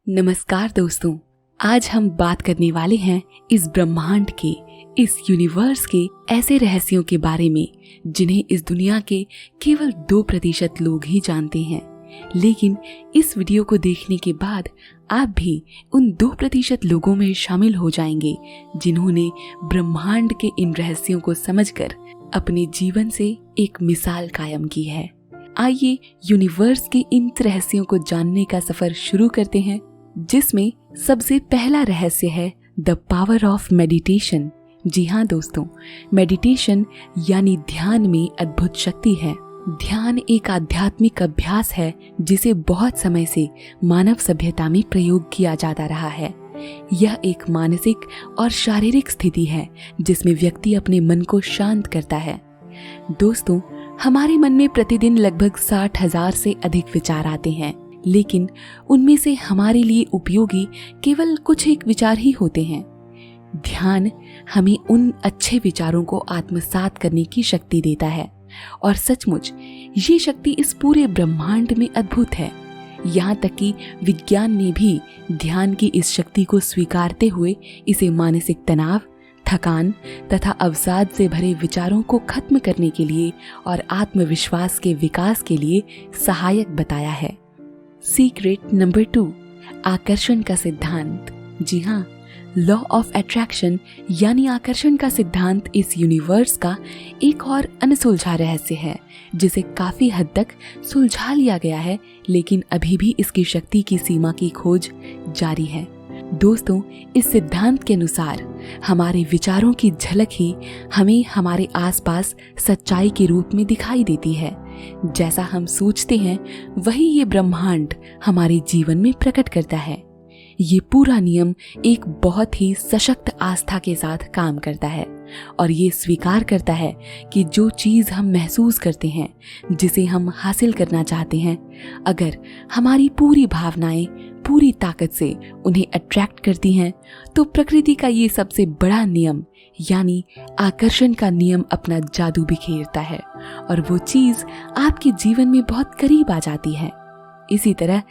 नमस्कार दोस्तों, आज हम बात करने वाले हैं इस ब्रह्मांड के, इस यूनिवर्स के ऐसे रहस्यों के बारे में जिन्हें इस दुनिया के केवल 2% लोग ही जानते हैं। लेकिन इस वीडियो को देखने के बाद आप भी उन 2% लोगों में शामिल हो जाएंगे जिन्होंने ब्रह्मांड के इन रहस्यों को समझकर अपने जीवन से एक मिसाल कायम की है। आइए यूनिवर्स के इन रहस्यों को जानने का सफर शुरू करते हैं, जिसमें सबसे पहला रहस्य है द पावर ऑफ मेडिटेशन। जी हाँ दोस्तों, मेडिटेशन यानी ध्यान में अद्भुत शक्ति है। ध्यान एक आध्यात्मिक अभ्यास है जिसे बहुत समय से मानव सभ्यता में प्रयोग किया जाता रहा है। यह एक मानसिक और शारीरिक स्थिति है जिसमें व्यक्ति अपने मन को शांत करता है। दोस्तों, हमारे मन में प्रतिदिन लगभग 60,000 से अधिक विचार आते हैं, लेकिन उनमें से हमारे लिए उपयोगी केवल कुछ एक विचार ही होते हैं। ध्यान हमें उन अच्छे विचारों को आत्मसात करने की शक्ति देता है और सचमुच ये शक्ति इस पूरे ब्रह्मांड में अद्भुत है। यहाँ तक कि विज्ञान ने भी ध्यान की इस शक्ति को स्वीकारते हुए इसे मानसिक तनाव, थकान तथा अवसाद से भरे विचारों को खत्म करने के लिए और आत्मविश्वास के विकास के लिए सहायक बताया है। सीक्रेट नंबर 2, आकर्षण का सिद्धांत। जी हाँ, लॉ ऑफ अट्रैक्शन यानी आकर्षण का सिद्धांत इस यूनिवर्स का एक और अनसुलझा रहस्य है जिसे काफी हद तक सुलझा लिया गया है, लेकिन अभी भी इसकी शक्ति की सीमा की खोज जारी है। दोस्तों, इस सिद्धांत के अनुसार हमारे विचारों की झलक ही हमें हमारे आसपास सच्चाई के रूप में दिखाई देती है। जैसा हम सोचते हैं वही ये ब्रह्मांड हमारे जीवन में प्रकट करता है। ये पूरा नियम एक बहुत ही सशक्त आस्था के साथ काम करता है और ये स्वीकार करता है कि जो चीज़ हम महसूस करते हैं, जिसे हम हासिल करना चाहते हैं, अगर हमारी पूरी भावनाएं पूरी ताकत से उन्हें अट्रैक्ट करती हैं, तो प्रकृति का ये सबसे बड़ा नियम यानी आकर्षण का नियम अपना जादू बिखेरता है और वो चीज़ आपके जीवन में बहुत करीब आ जाती है। इसी तरह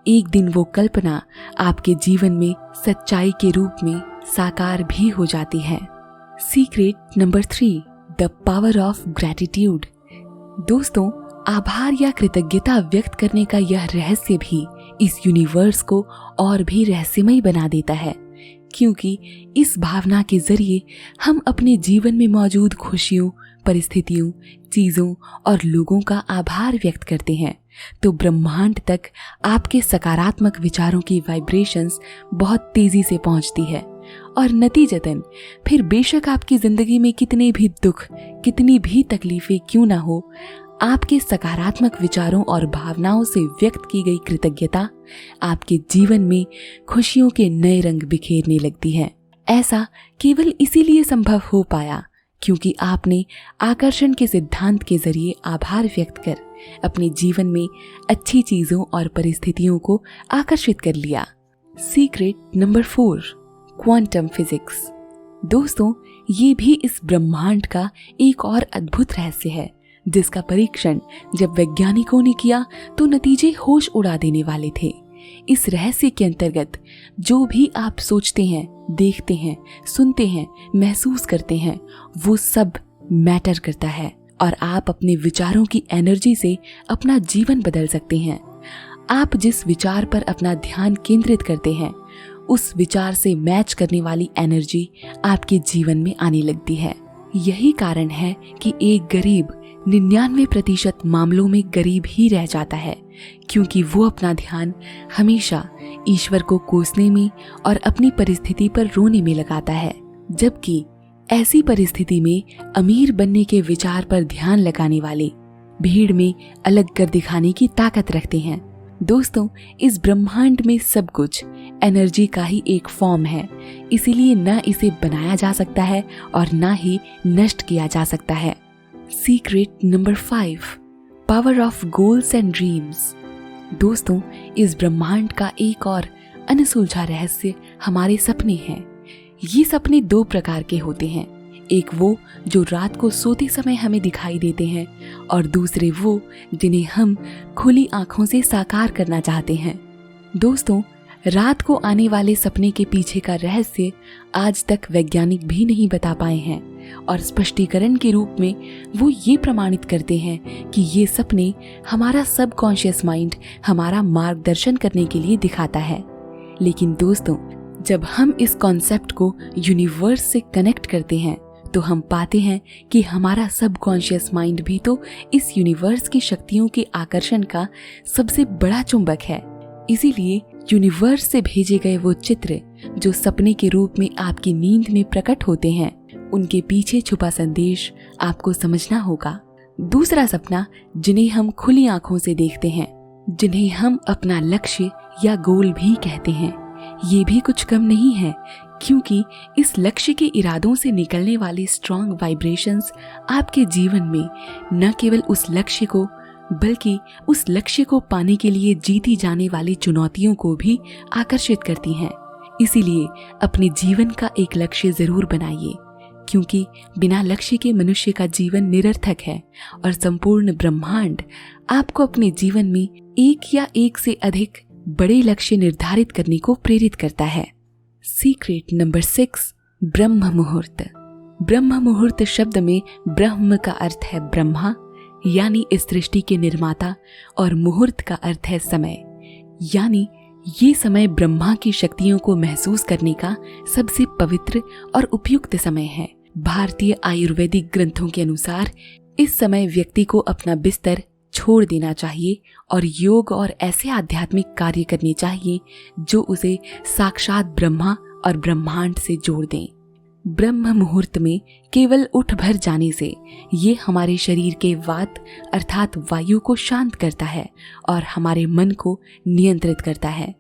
एक दिन वो कल्पना आपके जीवन में सच्चाई के रूप में साकार भी हो जाती है। Secret number 3, the power of gratitude. दोस्तों, आभार या कृतज्ञता व्यक्त करने का यह रहस्य भी इस यूनिवर्स को और भी रहस्यमय बना देता है, क्योंकि इस भावना के जरिए हम अपने जीवन में मौजूद खुशियों, परिस्थितियों, चीजों और लोगों का आभार व्यक्त करते हैं, तो ब्रह्मांड तक आपके सकारात्मक विचारों की वाइब्रेशंस बहुत तेजी से पहुंचती है और नतीजतन फिर बेशक आपकी जिंदगी में कितने भी दुख, कितनी भी तकलीफें क्यों ना हो, आपके सकारात्मक विचारों और भावनाओं से व्यक्त की गई कृतज्ञता आपके जीवन में खुशियों के नए रंग बिखेरने लगती है। ऐसा केवल इसीलिए संभव हो पाया क्योंकि आपने आकर्षण के सिद्धांत के जरिए आभार व्यक्त कर अपने जीवन में अच्छी चीजों और परिस्थितियों को आकर्षित कर लिया। Secret number 4, quantum physics. दोस्तों, ये भी इस ब्रह्मांड का एक और अद्भुत रहस्य है जिसका परीक्षण जब वैज्ञानिकों ने किया तो नतीजे होश उड़ा देने वाले थे। इस रहस्य के अंतर्गत जो भी आप सोचते हैं, देखते हैं, सुनते हैं, महसूस करते हैं, वो सब मैटर करता है और आप अपने विचारों की एनर्जी से अपना जीवन बदल सकते हैं। आप जिस विचार पर अपना ध्यान केंद्रित करते हैं, उस विचार से मैच करने वाली एनर्जी आपके जीवन में आने लगती है। यही कारण है कि एक गरीब 99% मामलों में गरीब ही रह जाता है, क्योंकि वो अपना ध्यान हमेशा ईश्वर को कोसने में और अपनी परिस्थिति पर रोने में लगाता है, जबकि ऐसी परिस्थिति में अमीर बनने के विचार पर ध्यान लगाने वाले भीड़ में अलग कर दिखाने की ताकत रखते हैं। दोस्तों, इस ब्रह्मांड में सब कुछ एनर्जी का ही एक फॉर्म है, इसीलिए न इसे बनाया जा सकता है और न ही नष्ट किया जा सकता है। Secret number 5, power of goals and dreams. दोस्तों, इस ब्रह्मांड का एक और अनसुलझा रहस्य हमारे सपने हैं। ये सपने 2 प्रकार के होते हैं, एक वो जो रात को सोते समय हमें दिखाई देते हैं और दूसरे वो जिन्हें हम खुली आंखों से साकार करना चाहते हैं। दोस्तों, रात को आने वाले सपने के पीछे का रहस्य आज तक वैज्ञानिक भी नहीं बता पाए हैं और स्पष्टीकरण के रूप में वो ये प्रमाणित करते हैं कि ये सपने हमारा सबकॉन्शियस माइंड हमारा मार्गदर्शन करने के लिए दिखाता है। लेकिन दोस्तों, जब हम इस कॉन्सेप्ट को यूनिवर्स से कनेक्ट करते हैं तो हम पाते हैं कि हमारा सबकॉन्शियस माइंड भी तो इस यूनिवर्स की शक्तियों के आकर्षण का सबसे बड़ा चुंबक है। इसीलिए यूनिवर्स से भेजे गए वो चित्र जो सपने के रूप में आपकी नींद में प्रकट होते हैं, उनके पीछे छुपा संदेश आपको समझना होगा। दूसरा सपना, जिन्हें हम खुली आंखों से देखते हैं, जिन्हें हम अपना लक्ष्य या गोल भी कहते हैं, ये भी कुछ कम नहीं है, क्योंकि इस लक्ष्य के इरादों से निकलने वाले स्ट्रॉन्ग वाइब्रेशंस आपके जीवन में न केवल उस लक्ष्य को बल्कि उस लक्ष्य को पाने के लिए जीती जाने वाली चुनौतियों को भी आकर्षित करती हैं। इसीलिए अपने जीवन का एक लक्ष्य जरूर बनाइए, क्योंकि बिना लक्ष्य के मनुष्य का जीवन निरर्थक है और संपूर्ण ब्रह्मांड आपको अपने जीवन में एक या एक से अधिक बड़े लक्ष्य निर्धारित करने को प्रेरित करता है। सीक्रेट नंबर 6, ब्रह्म मुहूर्त। ब्रह्म मुहूर्त शब्द में ब्रह्म का अर्थ है ब्रह्मा यानी इस सृष्टि के निर्माता और मुहूर्त का अर्थ है समय, यानी ये समय ब्रह्मा की शक्तियों को महसूस करने का सबसे पवित्र और उपयुक्त समय है। भारतीय आयुर्वेदिक ग्रंथों के अनुसार इस समय व्यक्ति को अपना बिस्तर छोड़ देना चाहिए और योग और ऐसे आध्यात्मिक कार्य करने चाहिए जो उसे साक्षात ब्रह्मा और ब्रह्मांड से जोड़ दें। ब्रह्म मुहूर्त में केवल उठ भर जाने से ये हमारे शरीर के वात अर्थात वायु को शांत करता है और हमारे मन को नियंत्रित करता है।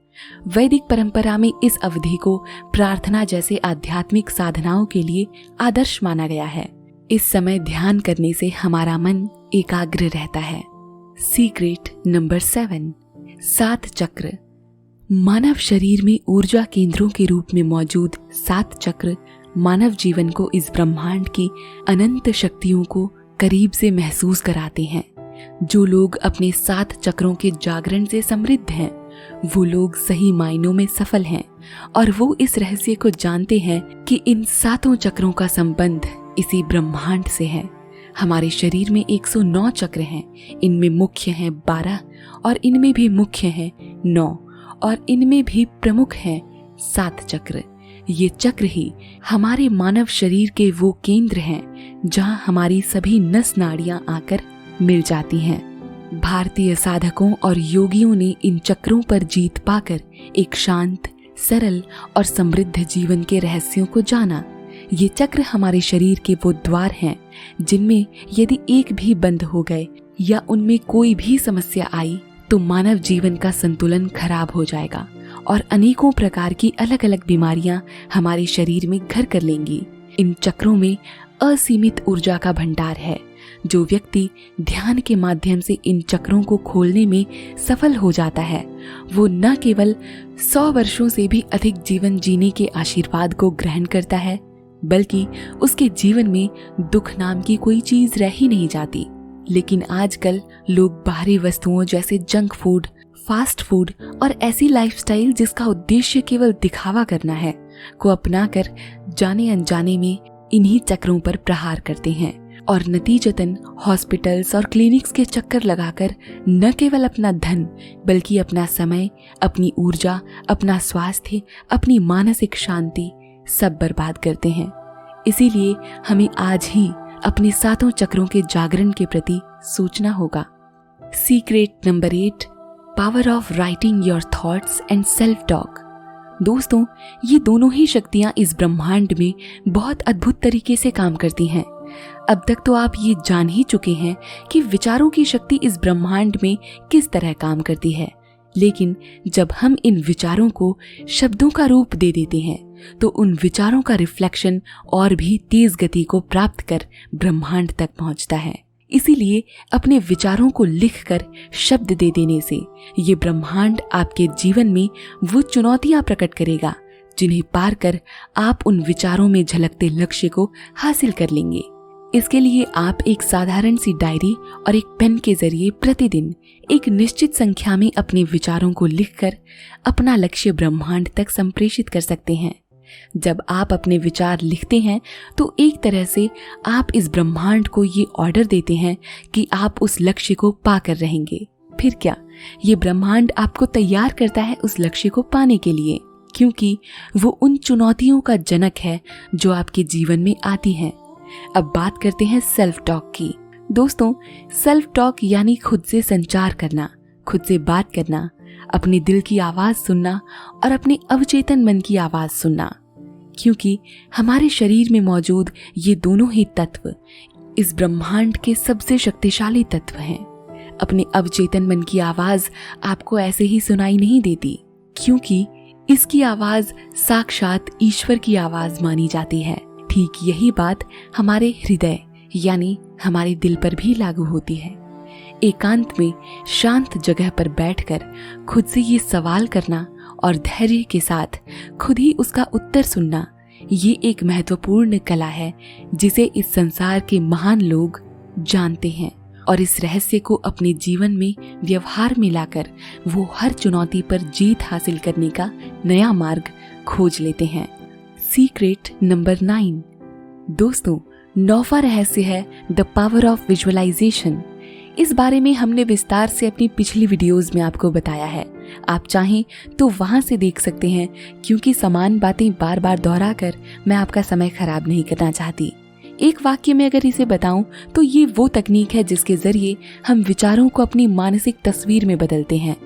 वैदिक परंपरा में इस अवधि को प्रार्थना जैसे आध्यात्मिक साधनाओं के लिए आदर्श माना गया है। इस समय ध्यान करने से हमारा मन एकाग्र रहता है। सीक्रेट नंबर 7, 7 चक्र। मानव शरीर में ऊर्जा केंद्रों के रूप में मौजूद 7 चक्र मानव जीवन को इस ब्रह्मांड की अनंत शक्तियों को करीब से महसूस कराते हैं। जो लोग अपने 7 चक्रों के जागरण से समृद्ध हैं, वो लोग सही मायनों में सफल हैं और वो इस रहस्य को जानते हैं कि इन 7 चक्रों का संबंध इसी ब्रह्मांड से है। हमारे शरीर में 109 चक्र हैं, इनमें मुख्य हैं 12 और इनमें भी मुख्य हैं 9 और इनमें भी प्रमुख हैं 7 चक्र। ये चक्र ही हमारे मानव शरीर के वो केंद्र हैं जहां हमारी सभी नस नाड़ियां आकर मिल जाती हैं। भारतीय साधकों और योगियों ने इन चक्रों पर जीत पाकर एक शांत, सरल और समृद्ध जीवन के रहस्यों को जाना। ये चक्र हमारे शरीर के वो द्वार हैं जिनमें यदि एक भी बंद हो गए या उनमें कोई भी समस्या आई तो मानव जीवन का संतुलन खराब हो जाएगा और अनेकों प्रकार की अलग अलग बीमारियां हमारे शरीर में घर कर लेंगी। इन चक्रों में असीमित ऊर्जा का भंडार है। जो व्यक्ति ध्यान के माध्यम से इन चक्रों को खोलने में सफल हो जाता है, वो न केवल 100 वर्षों से भी अधिक जीवन जीने के आशीर्वाद को ग्रहण करता है, बल्कि उसके जीवन में दुख नाम की कोई चीज रह ही नहीं जाती। लेकिन आजकल लोग बाहरी वस्तुओं जैसे जंक फूड, फास्ट फूड और ऐसी लाइफस्टाइल जिसका उद्देश्य केवल दिखावा करना है को अपनाकर जाने अनजाने में इन्हीं चक्रों पर प्रहार करते हैं और नतीजतन हॉस्पिटल्स और क्लिनिक्स के चक्कर लगाकर न केवल अपना धन बल्कि अपना समय, अपनी ऊर्जा, अपना स्वास्थ्य, अपनी मानसिक शांति सब बर्बाद करते हैं। इसीलिए हमें आज ही अपने 7 चक्रों के जागरण के प्रति सोचना होगा। Secret number 8, power of writing your thoughts and self talk. दोस्तों, ये दोनों ही शक्तियां इस ब्रह्मांड में बहुत अद्भुत तरीके से काम करती हैं। अब तक तो आप ये जान ही चुके हैं कि विचारों की शक्ति इस ब्रह्मांड में किस तरह काम करती है, लेकिन जब हम इन विचारों को शब्दों का रूप दे देते हैं तो उन विचारों का रिफ्लेक्शन और भी तेज गति को प्राप्त कर ब्रह्मांड तक पहुंचता है। इसीलिए अपने विचारों को लिखकर शब्द दे देने से ये ब्रह्मांड आपके जीवन में वो चुनौतियां प्रकट करेगा जिन्हें पार कर आप उन विचारों में झलकते लक्ष्य को हासिल कर लेंगे। इसके लिए आप एक साधारण सी डायरी और एक पेन के जरिए प्रतिदिन एक निश्चित संख्या में अपने विचारों को लिखकर अपना लक्ष्य ब्रह्मांड तक संप्रेषित कर सकते हैं। जब आप अपने विचार लिखते हैं तो एक तरह से आप इस ब्रह्मांड को ये ऑर्डर देते हैं कि आप उस लक्ष्य को पाकर रहेंगे। फिर क्या, ये ब्रह्मांड आपको तैयार करता है उस लक्ष्य को पाने के लिए, क्योंकि वो उन चुनौतियों का जनक है जो आपके जीवन में आती हैं। अब बात करते हैं सेल्फ टॉक की। दोस्तों, सेल्फ टॉक यानी खुद से संचार करना, खुद से बात करना, अपने दिल की आवाज सुनना और अपने अवचेतन मन की आवाज सुनना, क्योंकि हमारे शरीर में मौजूद ये दोनों ही तत्व इस ब्रह्मांड के सबसे शक्तिशाली तत्व हैं। अपने अवचेतन मन की आवाज आपको ऐसे ही सुनाई नहीं देती, क्योंकि इसकी आवाज साक्षात ईश्वर की आवाज मानी जाती है। ठीक यही बात हमारे हृदय यानी हमारे दिल पर भी लागू होती है। एकांत में शांत जगह पर बैठकर खुद से ये सवाल करना और धैर्य के साथ खुद ही उसका उत्तर सुनना, ये एक महत्वपूर्ण कला है जिसे इस संसार के महान लोग जानते हैं और इस रहस्य को अपने जीवन में व्यवहार में लाकर वो हर चुनौती पर जीत हासिल करने का नया मार्ग खोज लेते हैं। Secret number 9। दोस्तों, 9वां रहस्य है द पावर ऑफ विजुअलाइजेशन। इस बारे में हमने विस्तार से अपनी पिछली वीडियोस में आपको बताया है। आप चाहें तो वहां से देख सकते हैं, क्योंकि समान बातें बार बार दोहराकर मैं आपका समय खराब नहीं करना चाहती। एक वाक्य में अगर इसे बताऊं तो ये वो तकनीक है जिसके जरिए हम विचारों को अपनी मानसिक तस्वीर में बदलते हैं।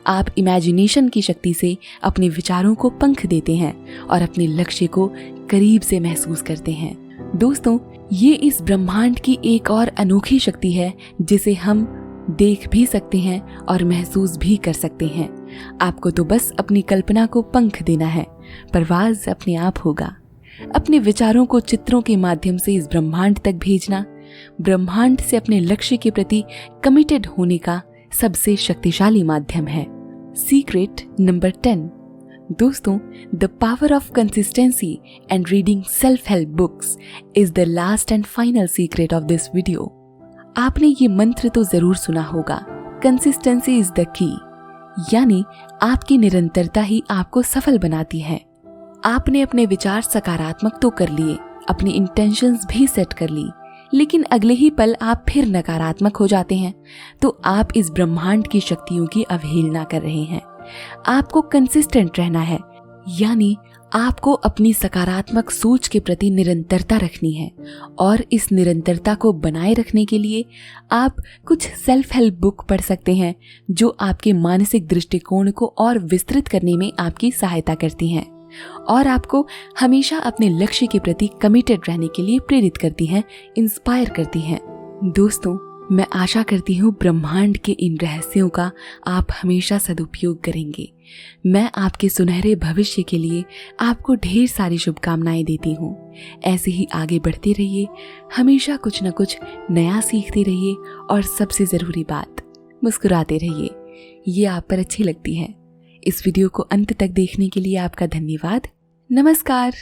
आप इमेजिनेशन की शक्ति से अपने विचारों को पंख देते हैं और अपने लक्ष्य को करीब से महसूस करते हैं। दोस्तों, ये इस ब्रह्मांड की एक और अनोखी शक्ति है जिसे हम देख भी सकते हैं और महसूस भी कर सकते हैं। आपको तो बस अपनी कल्पना को पंख देना है, परवाज अपने आप होगा। अपने विचारों को चित्रों के माध्यम से इस ब्रह्मांड तक भेजना ब्रह्मांड से अपने लक्ष्य के प्रति कमिटेड होने का सबसे शक्तिशाली माध्यम है। Secret number 10। दोस्तों, the power of consistency and reading self help books is the last and final secret of this video. आपने ये मंत्र तो जरूर सुना होगा, कंसिस्टेंसी इज द की, यानी आपकी निरंतरता ही आपको सफल बनाती है। आपने अपने विचार सकारात्मक तो कर लिए, अपनी इंटेंशंस भी सेट कर ली, लेकिन अगले ही पल आप फिर नकारात्मक हो जाते हैं, तो आप इस ब्रह्मांड की शक्तियों की अवहेलना कर रहे हैं। आपको कंसिस्टेंट रहना है, यानी आपको अपनी सकारात्मक सोच के प्रति निरंतरता रखनी है और इस निरंतरता को बनाए रखने के लिए आप कुछ सेल्फ हेल्प बुक पढ़ सकते हैं जो आपके मानसिक दृष्टिकोण को और विस्तृत करने में आपकी सहायता करती हैं और आपको हमेशा अपने लक्ष्य के प्रति कमिटेड रहने के लिए प्रेरित करती हैं, इंस्पायर करती हैं। दोस्तों, मैं आशा करती हूँ ब्रह्मांड के इन रहस्यों का आप हमेशा सदुपयोग करेंगे। मैं आपके सुनहरे भविष्य के लिए आपको ढेर सारी शुभकामनाएं देती हूँ। ऐसे ही आगे बढ़ते रहिए, हमेशा कुछ न कुछ नया सीखते रहिए और सबसे ज़रूरी बात, मुस्कुराते रहिए। ये आप पर अच्छी लगती है। इस वीडियो को अंत तक देखने के लिए आपका धन्यवाद। नमस्कार।